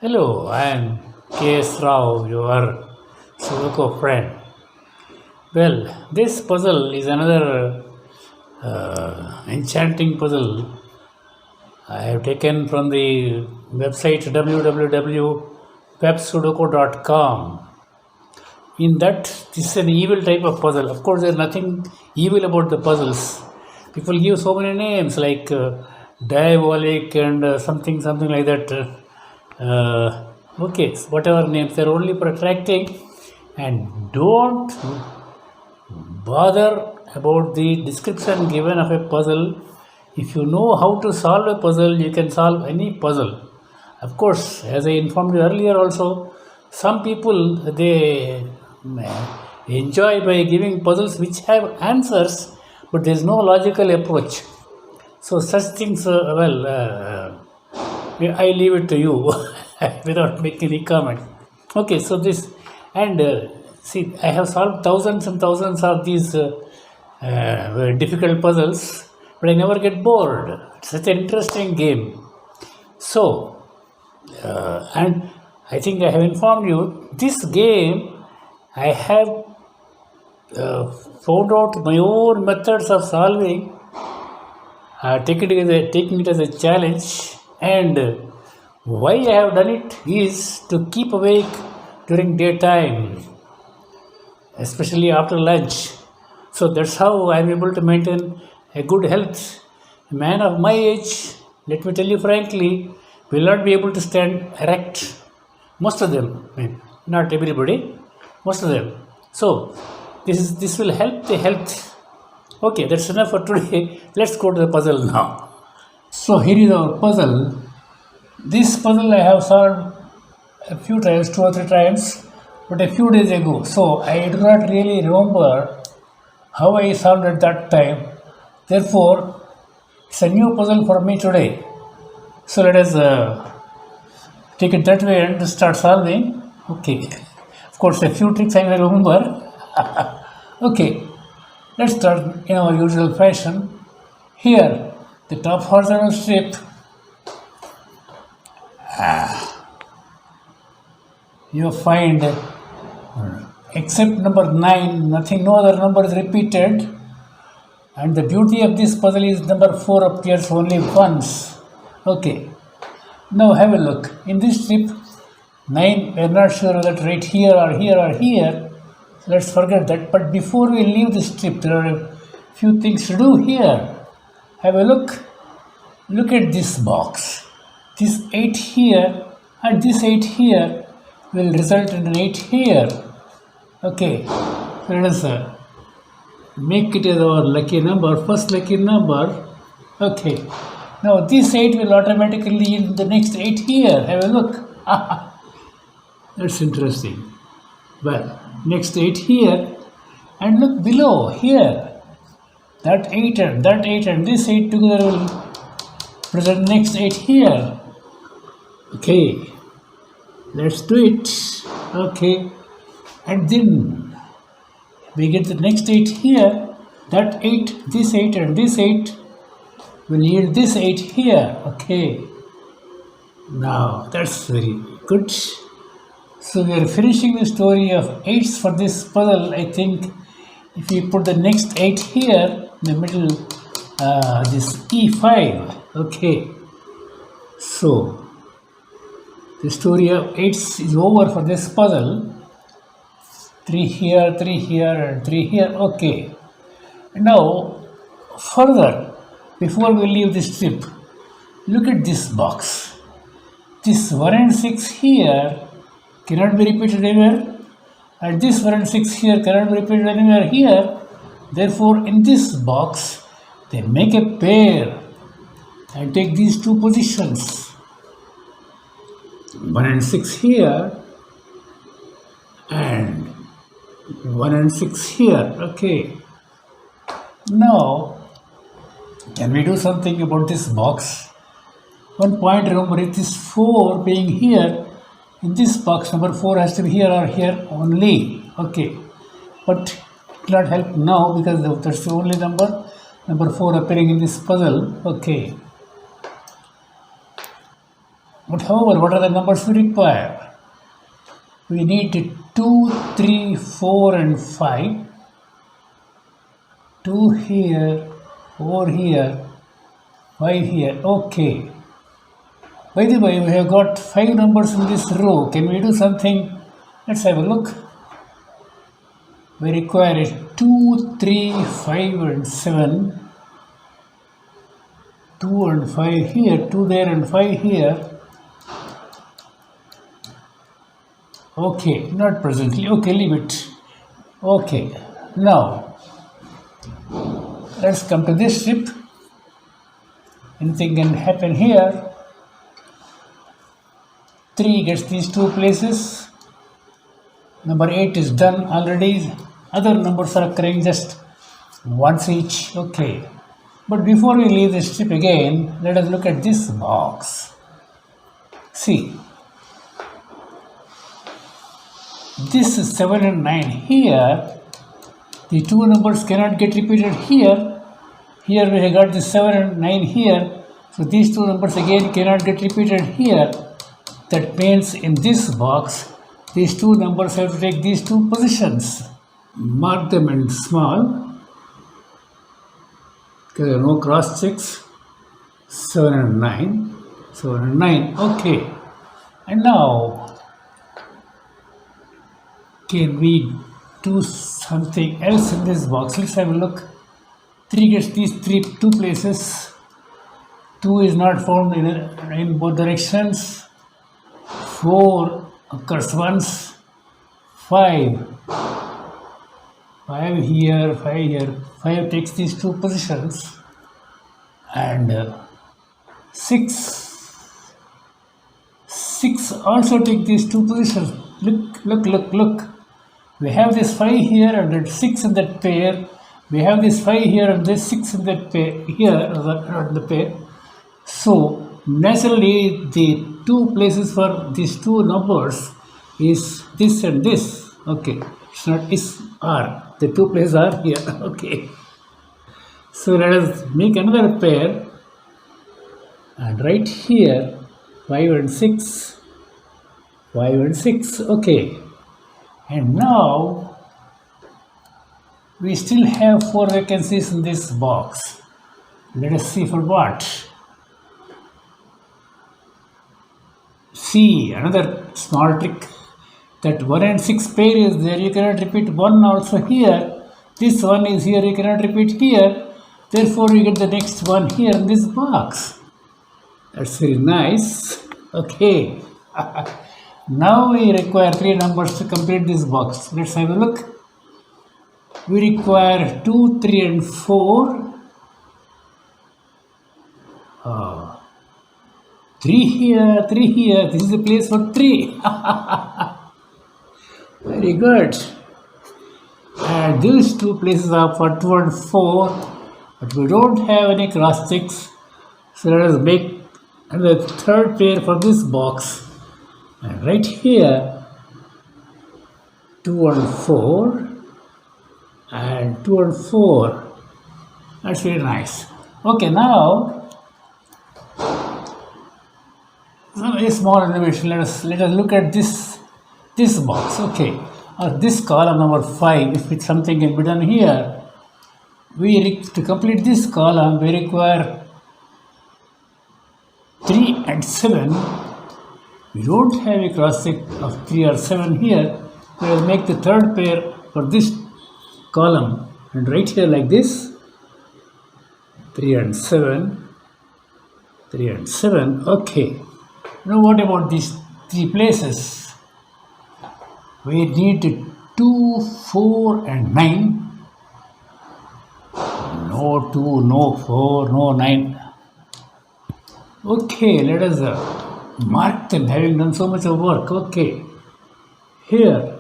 Hello, I am K.S. Rao, your Sudoku friend. Well, this puzzle is another enchanting puzzle I have taken from the website www.websudoku.com. In that, this is an evil type of puzzle. Of course, there's nothing evil about the puzzles. People give so many names like diabolic and something like that. Okay, whatever names, they're only for attracting, and don't bother about the description given of a puzzle. If you know how to solve a puzzle, you can solve any puzzle. Of course, as I informed you earlier also, some people they enjoy by giving puzzles which have answers, but there is no logical approach. So such things, I leave it to you without making any comment. Okay, so this and see, I have solved thousands and thousands of these very difficult puzzles, but I never get bored. It's such an interesting game. So, and I think I have informed you this game. I have found out my own methods of solving, taking it as a challenge, and why I have done it is to keep awake during daytime, especially after lunch. So that's how I'm able to maintain a good health. A man of my age, let me tell you frankly, will not be able to stand erect. Most of them, not everybody, most of them. So this will help the health. Okay, that's enough for today. Let's go to the puzzle now. So here is our puzzle. This puzzle I have solved a few times, 2 or 3 times, but a few days ago. So I do not really remember how I solved at that time. Therefore, it's a new puzzle for me today. So let us take it that way and start solving. Okay. Of course, a few tricks I will remember. Okay. Let's start in our usual fashion. Here, the top horizontal strip. You find except number 9, no other number is repeated, and the beauty of this puzzle is number 4 appears only once. Okay, now have a look. In this strip, 9, we're not sure whether right here or here or here. Let's forget that. But before we leave the strip, there are a few things to do here. Have a look. Look at this box. This 8 here and this 8 here will result in an 8 here. Okay, so let us make it as our lucky number, first lucky number. Okay, now this 8 will automatically yield the next 8 here. Have a look. That's interesting. Well, next 8 here, and look below here. That 8 and this 8 together will present next 8 here. Okay, let's do it. Okay, and then we get the next 8 here. That 8, this 8 and this 8 will yield this 8 here. Okay, now that's very good. So we are finishing the story of 8s for this puzzle. I think if we put the next 8 here in the middle, this E5. Okay, so the story of 8s is over for this puzzle. 3 here, 3 here, and 3 here. Okay. Now, further, before we leave this strip, look at this box. This 1 and 6 here cannot be repeated anywhere, and this 1 and 6 here cannot be repeated anywhere here. Therefore, in this box, they make a pair and take these two positions. 1 and 6 here and 1 and 6 here. Okay. Now, can we do something about this box? One point, remember, it is 4 being here. In this box, number 4 has to be here or here only. Okay. But it will not help now because that's the only number 4 appearing in this puzzle. Okay. But however, what are the numbers we require? We need 2, 3, 4 and 5. 2 here, 4 here, 5 here. Okay. By the way, we have got 5 numbers in this row. Can we do something? Let's have a look. We require 2, 3, 5 and 7. 2 and 5 here, 2 there and 5 here. Okay, not presently. Okay, leave it. Okay, now let's come to this strip. Anything can happen here. 3 gets these 2 places. Number 8 is done already. Other numbers are occurring just once each. Okay. But before we leave this strip again, let us look at this box. See. This is 7 and 9 here. The 2 numbers cannot get repeated here. Here we have got the 7 and 9 here. So these 2 numbers again cannot get repeated here. That means in this box, these 2 numbers have to take these 2 positions. Mark them in small. Okay, there are no cross checks. 7 and 9. 7 and 9. Okay. And now, can we do something else in this box? Let's have a look. 3 gets these 2 places. 2 is not found in both directions. 4 occurs once. 5. 5 here, 5 here. 5 takes these 2 positions. And 6. 6 also take these 2 positions. Look. We have this 5 here and that 6 in that pair. We have this 5 here and this 6 in that pair here, not the pair. So naturally the 2 places for these 2 numbers is this and this. Okay, it's not is are. The 2 places are here. Okay. So let us make another pair and right here 5 and 6. 5 and 6. Okay. And now we still have 4 vacancies in this box. Let us see for what. See, another small trick. That 1 and 6 pair is there. You cannot repeat 1 also here. This 1 is here. You cannot repeat here. Therefore, you get the next one here in this box. That's very nice. Okay. Now we require 3 numbers to complete this box. Let's have a look. We require 2, 3 and 4. 3 here, 3 here. This is the place for 3. Very good. And these 2 places are for 2 and 4. But we don't have any cross checks. So let us make another 3rd pair for this box. And right here, 2 and 4, and 2 and 4. That's very nice. Okay, now, a small innovation. Let us look at this box. Okay, or this column number 5. If it's something can be done here, to complete this column, we require 3 and 7. We don't have a cross check of 3 or 7 here. We will make the 3rd pair for this column. And right here like this. 3 and 7. 3 and 7. Okay. Now what about these 3 places? We need 2, 4 and 9. No 2, no 4, no 9. Okay, let us mark them, having done so much of work. Okay, here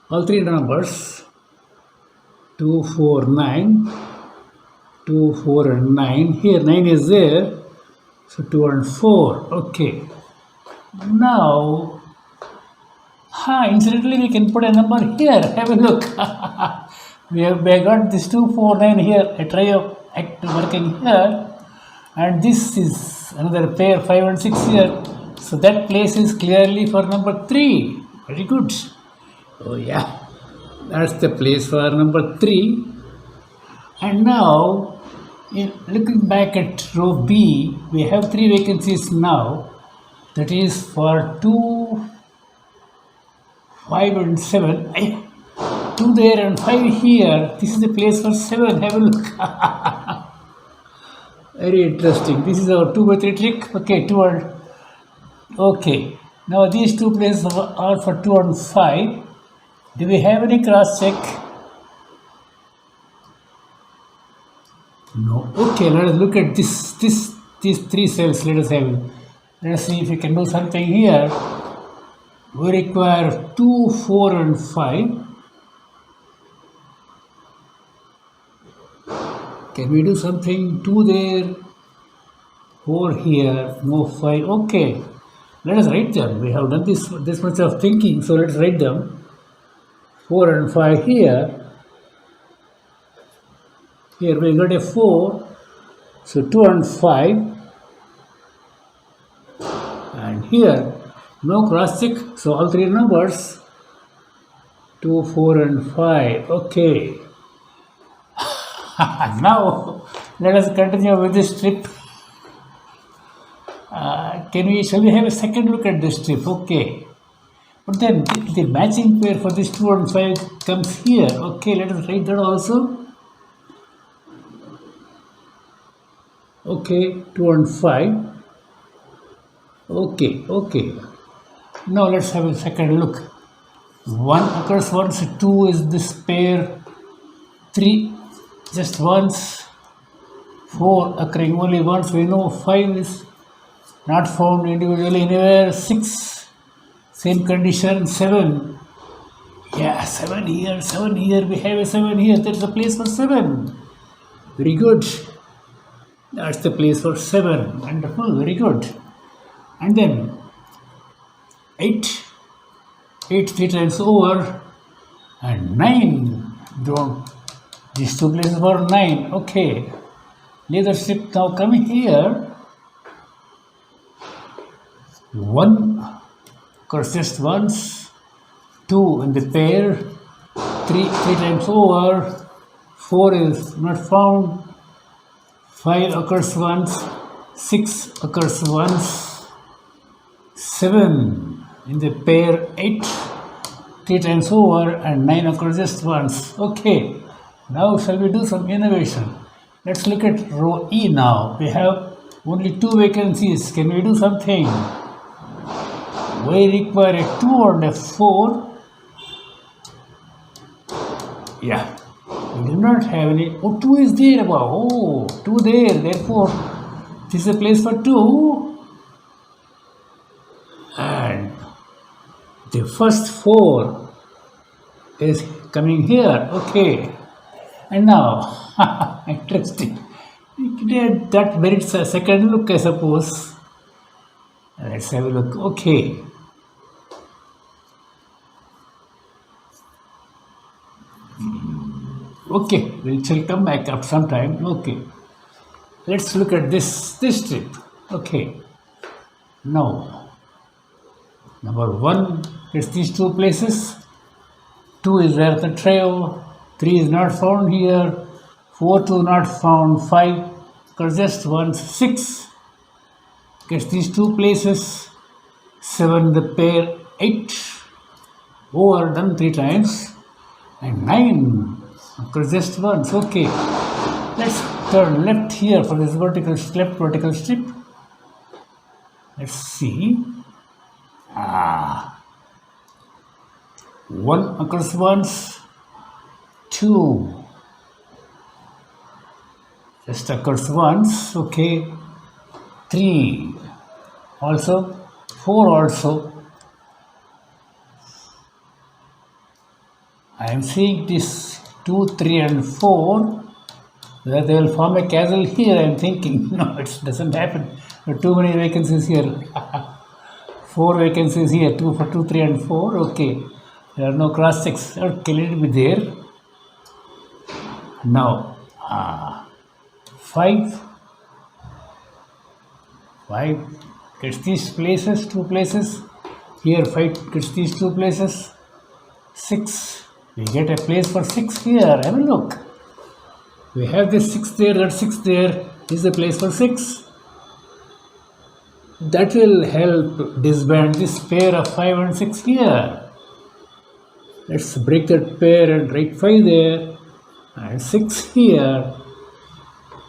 all 3 numbers 2, 4, 9. 2, 4 and 9. Here 9 is there, so 2 and 4. Okay, now incidentally we can put a number here. Have a look. we have got this 2, 4, 9 here, a try of working here, and this is another pair 5 and 6 here. So that place is clearly for number 3. Very good. Oh yeah, that's the place for number 3. And now, looking back at row B, we have 3 vacancies now. That is for 2, 5 and 7. 2 there and 5 here. This is the place for 7. Have a look. Very interesting. This is our 2 by 3 trick. Okay, 2 and okay. Now these 2 places are for 2 and 5. Do we have any cross check? No. Okay, let us look at these 3 cells. Let us have it. Let us see if we can do something here. We require 2, 4 and 5. Can we do something? 2 there, 4 here, no 5. Okay, let us write them. We have done this much of thinking, so let's write them. 4 and 5 here. Here we got a 4, so 2 and 5. And here, no cross check, so all 3 numbers 2, 4 and 5. Okay. Now, let us continue with this strip. Shall we have a second look at this strip? Okay. But then the matching pair for this 2 and 5 comes here. Okay, let us write that also. Okay, 2 and 5. Okay. Now let's have a second look. 1 occurs once, 2 is this pair, 3 just once, 4 occurring only once. We know 5 is not found individually anywhere. 6, same condition. 7, yeah, 7 here, 7 here. We have a 7 here. There's a place for 7. Very good. That's the place for 7. Wonderful. Very good. And then 8 3 times over, and 9. These 2 places for 9. Okay. Leather strip now coming here. 1 occurs just once, 2 in the pair, 3 times over, 4 is not found, 5 occurs once, 6 occurs once, 7 in the pair, 8 3 times over, and 9 occurs just once. Okay. Now shall we do some innovation? Let's look at row E now. We have only 2 vacancies. Can we do something? We require a 2 and a 4. Yeah. We do not have any. Oh, 2 is there. Oh, 2 there. Therefore, this is a place for 2. And the first 4 is coming here. Okay. And now, interesting. That merits a second look, I suppose. Let's have a look. Okay. Okay, we shall come back after some time. Okay. Let's look at this strip. Okay. Now, number 1 is these 2 places. 2 is there at the trio. 3 is not found here. 4, 2 not found. 5 occurs just once. 6 gets these 2 places. 7 the pair. 8 over done 3 times. And 9 occurs just once. Okay. Let's turn left here for this left vertical strip. Let's see. 1 occurs once. 2 just occurs once. Okay. 3 also. 4 also. I am seeing this 2, 3 and 4. Whether they will form a castle here, I am thinking. No, it doesn't happen. There are too many vacancies here. 4 vacancies here. 2 for 2, 3 and 4. Okay. There are no cross checks. Okay, let it be there. Now, 5, gets these places, 2 places. Here 5 gets these 2 places. 6, we get a place for 6 here. Have a look. We have this 6 there, that 6 there. This is the place for 6. That will help disband this pair of 5 and 6 here. Let's break that pair and write 5 there and 6 here.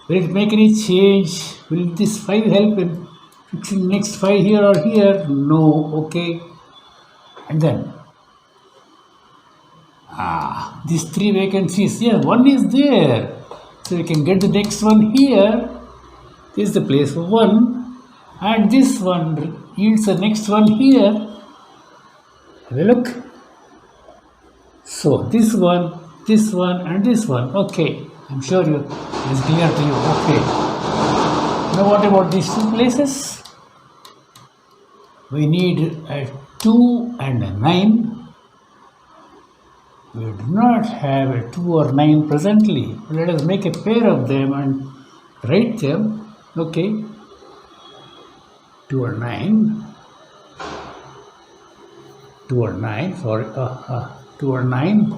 Will it make any change? Will this 5 help in fixing next 5 here or here? No. Okay. And then these 3 vacancies. Yeah, 1 is there. So we can get the next one here. This is the place for 1. And this one yields the next one here. Have a look. So this one, and this one. Okay. I'm sure it's clear to you. Okay. Now what about these 2 places? We need a 2 and a 9. We do not have a 2 or 9 presently. Let us make a pair of them and write them. Okay. 2 or 9. 2 or 9. Sorry. 2 or 9.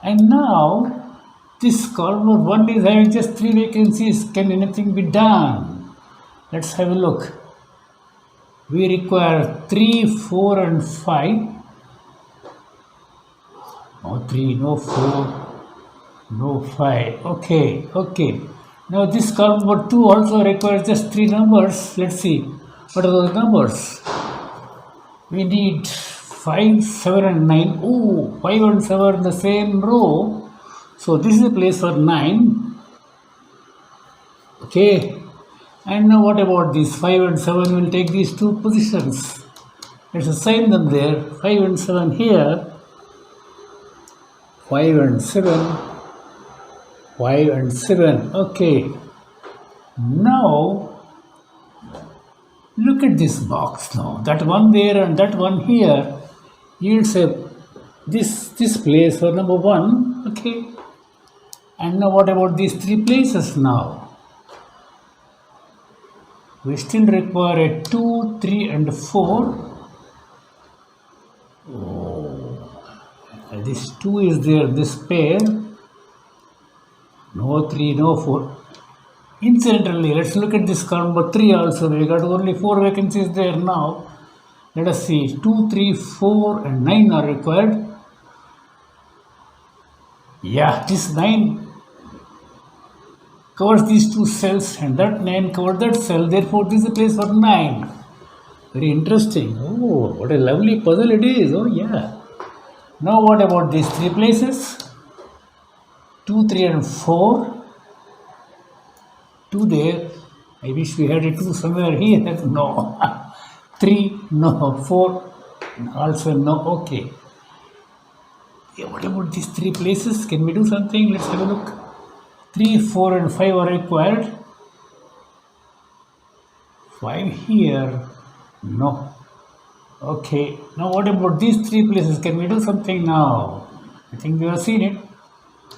And now this column 1 is having just 3 vacancies. Can anything be done? Let's have a look. We require 3, 4 and 5. No 3, no 4, no 5. Okay. Now this column number 2 also requires just 3 numbers. Let's see. What are those numbers? We need 5, 7 and 9. Oh, 5 and 7 in the same row. So this is the place for 9. Okay. And now what about these 5 and 7? We'll take these 2 positions. Let's assign them there. 5 and 7 here. 5 and 7. 5 and 7. Okay. Now look at this box now. That one there and that one here yields this place for number 1. Okay. And now what about these 3 places now? We still require a 2, 3 and 4. This 2 is there, this pair. No 3, no 4. Incidentally, let's look at this column number 3 also. We got only 4 vacancies there now. Let us see. 2, 3, 4 and 9 are required. Yeah, this 9 covers these 2 cells and that 9 covers that cell. Therefore, this is the place for 9. Very interesting. Oh, what a lovely puzzle it is. Oh, yeah. Now what about these 3 places? 2, 3 and 4. 2 there. I wish we had a 2 somewhere here. No. 3, no. 4, also no. Okay. Yeah, what about these 3 places? Can we do something? Let's have a look. 3, 4 and 5 are required. 5 here. No. Okay, now what about these 3 places? Can we do something now? I think we have seen it.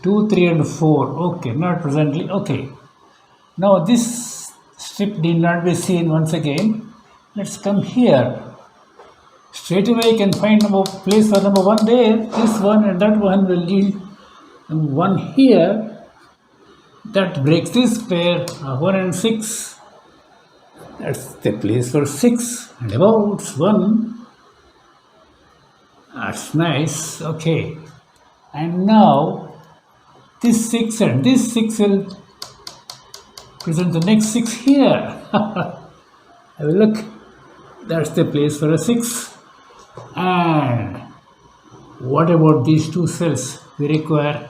2, 3 and 4. Okay, not presently. Okay. Now this strip need not be seen once again. Let's come here. Straight away I can find place for number 1 there. This one and that one will yield 1 here. That breaks this pair of 1 and 6. That's the place for 6 and about 1. That's nice. Okay. And now this 6 and this 6 will present the next 6 here. Have a look. That's the place for a 6. And what about these 2 cells? We require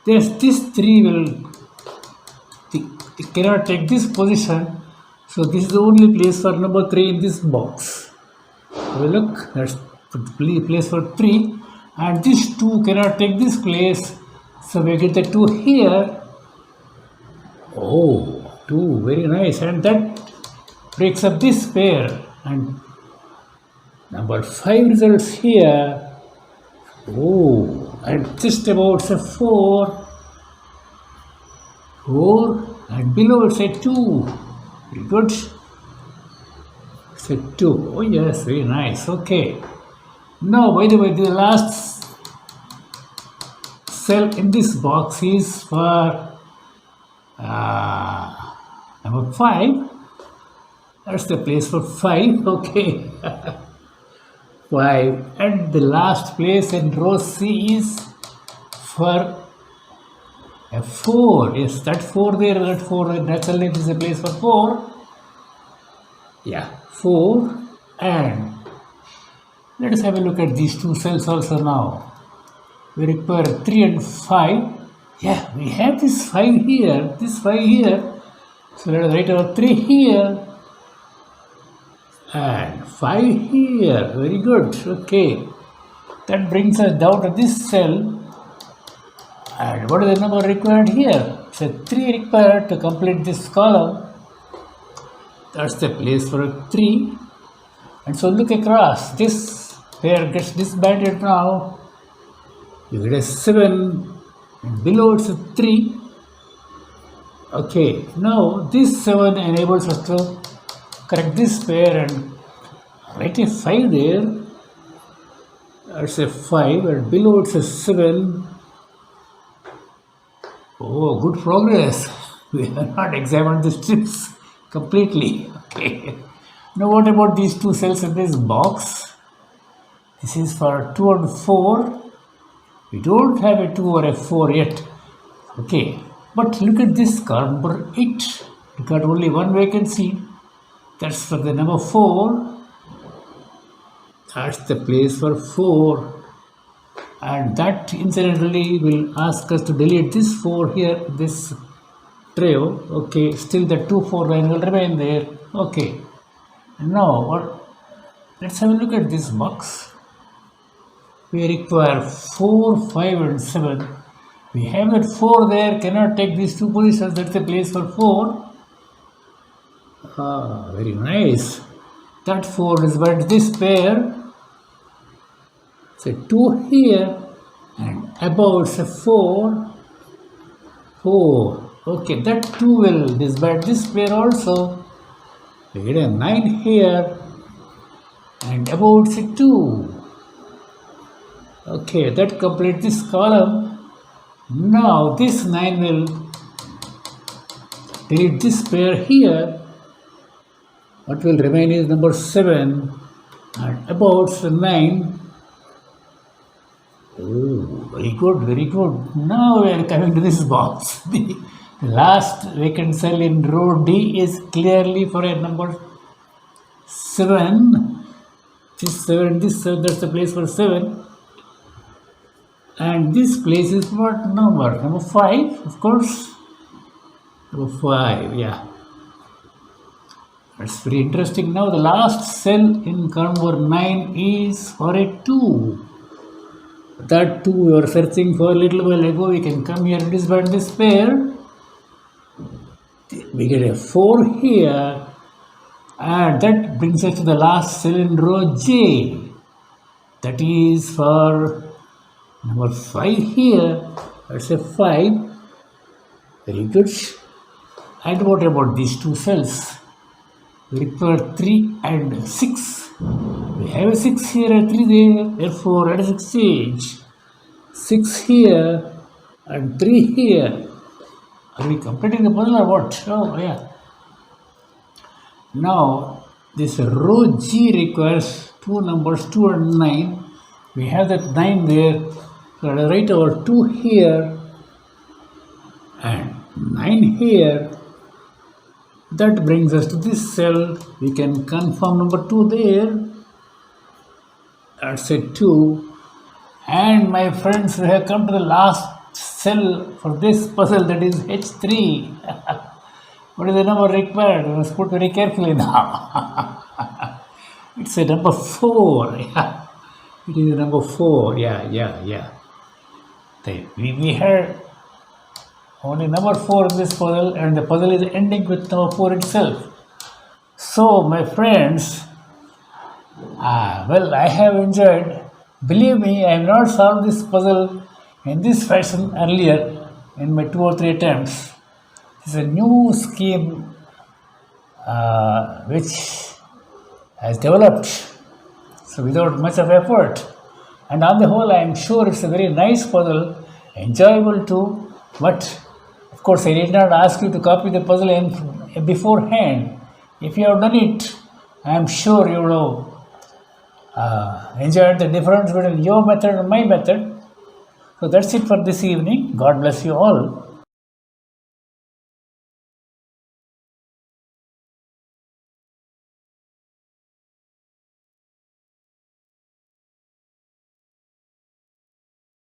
this 3 will it cannot take this position. So this is the only place for number 3 in this box. Have a look. That's the place for 3. And this 2 cannot take this place. So we get the 2 here. Oh, 2. Very nice. And that breaks up this pair. And number 5 results here. Oh, and just about a 4. 4. And below it's a 2. Very good. Set 2. Oh yes, very nice. Okay. Now, by the way, the last cell in this box is for number 5. That's the place for 5. Okay. 5. And the last place in row C is for a 4. Yes, that 4 there, that 4, naturally it is a place for 4. Yeah, 4. And let us have a look at these two cells also now. We require 3 and 5. Yeah, we have this 5 here, this 5 here. So let us write our 3 here and 5 here. Very good. Okay. That brings us down to this cell. And what is the number required here? So 3 required to complete this column. That's the place for a 3. And so look across. This pair gets disbanded now. You get a 7. And below it's a 3. Okay. Now this 7 enables us to correct this pair and write a 5 there. That's a 5. And below it's a 7. Oh, good progress. We have not examined the strips completely. Okay. Now what about these two cells in this box? This is for 2 and 4. We don't have a 2 or a 4 yet. Okay. But look at this column number 8. We got only one vacancy. That's for the number 4. That's the place for 4. And that incidentally will ask us to delete this 4 here, this trio. Okay, still the 2, 4 line will remain there. Okay. Now, let's have a look at this box. We require 4, 5 and 7. We have that 4 there, cannot take these two positions. That's the place for 4. Ah, very nice. That 4 is but this pair. So 2 here and above it's a 4. 4. Okay, that 2 will disband this pair also. We get a 9 here and above it's a 2. Okay, that completes this column. Now this 9 will delete this pair here. What will remain is number 7 and above it's a 9. Oh, very good, very good. Now we are coming to this box. The last vacant cell in row D is clearly for a number 7. This 7, this 7, that's the place for 7. And this place is what number? Number 5, of course. Number 5, yeah. That's very interesting. Now the last cell in column number 9 is for a 2. That 2 we were searching for a little while ago. We can come here and disband this pair. We get a 4 here. And that brings us to the last cell in row J. That is for number 5 here. That's a 5. Very good. And what about these two cells? We require 3 and 6. We have a 6 here and 3 there. Therefore, let us exchange 6 here and 3 here. Are we completing the puzzle or what? Oh, yeah. Now, this row G requires two numbers, 2 and 9. We have that 9 there. So let us write our 2 here and 9 here. That brings us to this cell. We can confirm number 2 there. That's a 2. And my friends, we have come to the last cell for this puzzle, that is H3. What is the number required? We must put very carefully now. It's a number 4. Yeah. It is a number 4. Yeah. We had only number 4 in this puzzle, and the puzzle is ending with number 4 itself. So, my friends, well, I have enjoyed. Believe me, I have not solved this puzzle in this fashion earlier in my 2 or 3 attempts. It's a new scheme which has developed. So without much of effort. And on the whole, I am sure it's a very nice puzzle, enjoyable too. But of course, I did not ask you to copy the puzzle beforehand. If you have done it, I am sure you will enjoyed the difference between your method and my method. So that's it for this evening. God bless you all.